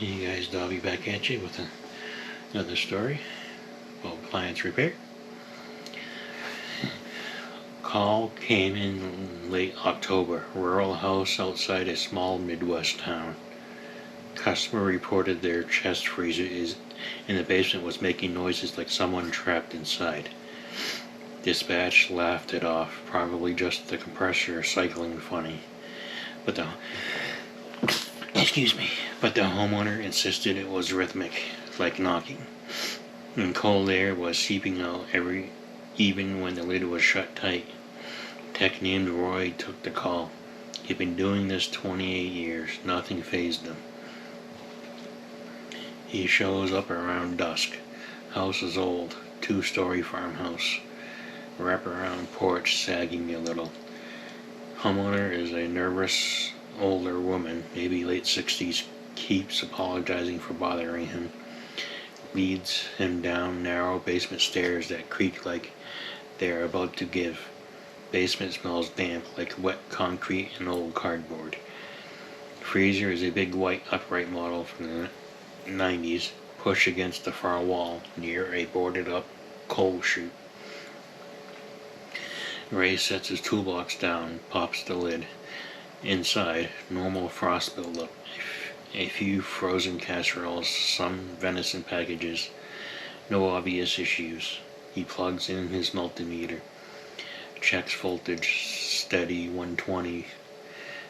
Hey guys, Dobby back at you with another story about appliance repair. Call came in late October. Rural house outside a small Midwest town. Customer reported their chest freezer is in the basement was making noises like someone trapped inside. Dispatch laughed it off, probably just the compressor cycling funny. But the but the homeowner insisted it was rhythmic, like knocking. And cold air was seeping out even when the lid was shut tight. Tech named Roy took the call. He'd been doing this 28 years. Nothing fazed him. He shows up around dusk. House is old, 2-story farmhouse. Wraparound porch sagging a little. Homeowner is a nervous older woman, maybe late 60s, keeps apologizing for bothering him. Leads him down narrow basement stairs that creak like they're about to give. Basement smells damp, like wet concrete and old cardboard. Freezer is a big white upright model from the 90s, pushed against the far wall near a boarded up coal chute. Ray sets his toolbox down, pops the lid. Inside, normal frost buildup. A few frozen casseroles, some venison packages. No obvious issues. He plugs in his multimeter. Checks voltage, steady 120.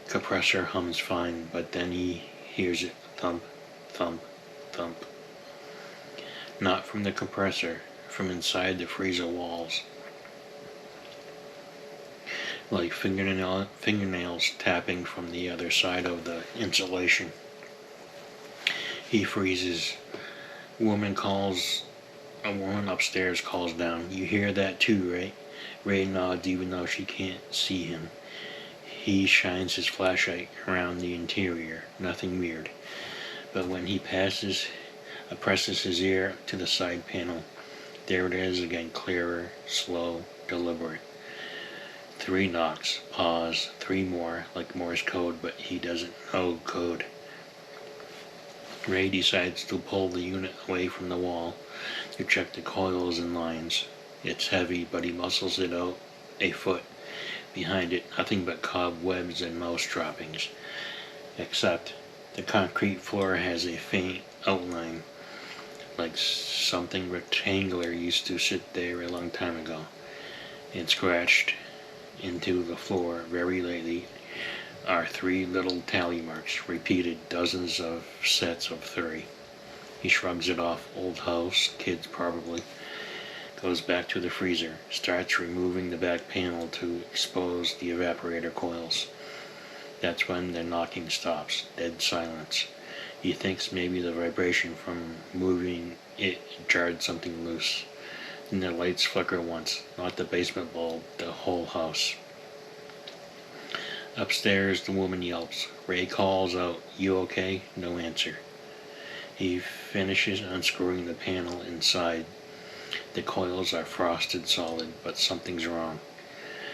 Compressor hums fine, but then he hears it thump, thump, thump. Not from the compressor, from inside the freezer walls. Like fingernails tapping from the other side of the insulation. He freezes. A woman upstairs calls down. You hear that too, right? Ray nods even though she can't see him. He shines his flashlight around the interior. Nothing weird. But when he presses his ear to the side panel, there it is again, clearer, slow, deliberate. 3 knocks, pause, 3 more, like Morse code, but he doesn't know code. Ray decides to pull the unit away from the wall to check the coils and lines. It's heavy, but he muscles it out a foot. Behind it, nothing but cobwebs and mouse droppings. Except the concrete floor has a faint outline, like something rectangular used to sit there a long time ago, and scratched into the floor very lately are 3 little tally marks, repeated dozens of sets of 3. He shrugs it off. Old house, kids probably. Goes back to the freezer, starts removing the back panel to expose the evaporator coils. That's when the knocking stops, dead silence. He thinks maybe the vibration from moving it jarred something loose. Then the lights flicker once, not the basement bulb, the whole house. Upstairs, the woman yelps. Ray calls out, You okay? No answer. He finishes unscrewing the panel inside. The coils are frosted solid, but something's wrong.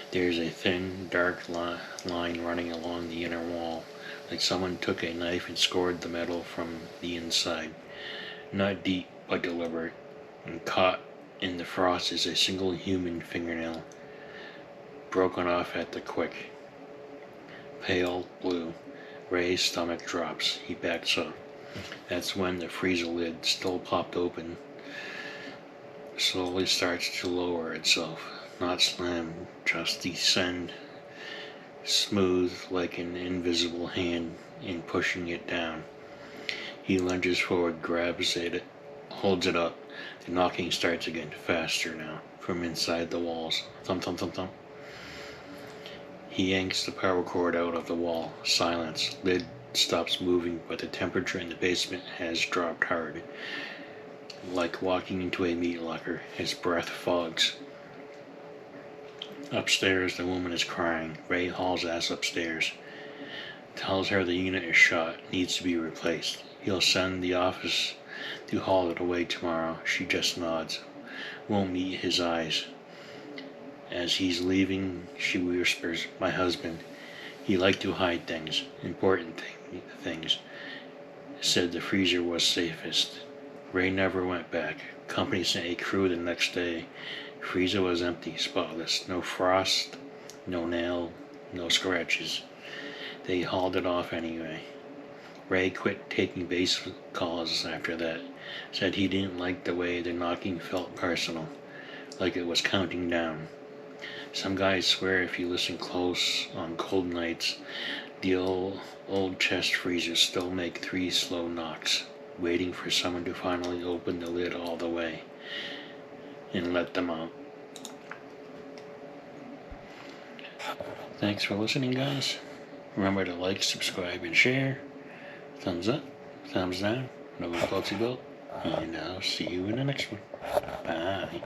There's a thin, dark line running along the inner wall, like someone took a knife and scored the metal from the inside. Not deep, but deliberate, and caught in the frost is a single human fingernail, broken off at the quick. Pale blue. Ray's stomach drops. He backs up. That's when the freezer lid, still popped open, slowly starts to lower itself. Not slam, just descend, smooth like an invisible hand in pushing it down. He lunges forward, grabs it, holds it up. The knocking starts again, faster now, from inside the walls. Thump, thump, thump, thump. He yanks the power cord out of the wall. Silence. Lid stops moving, but the temperature in the basement has dropped hard. Like walking into a meat locker, his breath fogs. Upstairs, the woman is crying. Ray hauls ass upstairs. Tells her the unit is shot, needs to be replaced. He'll send the office to haul it away tomorrow. She just nods. Won't meet his eyes. As he's leaving, she whispers, My husband. He liked to hide things, important things. said the freezer was safest. Ray never went back. Company sent a crew the next day. Freezer was empty, spotless. No frost, no nail, no scratches. They hauled it off anyway. Ray quit taking base calls after that. Said he didn't like the way the knocking felt personal, like it was counting down. Some guys swear if you listen close on cold nights, the old chest freezers still make 3 slow knocks, waiting for someone to finally open the lid all the way and let them out. Thanks for listening, guys. Remember to like, subscribe, and share. Thumbs up, thumbs down, no closey belt, and I'll see you in the next one. Bye.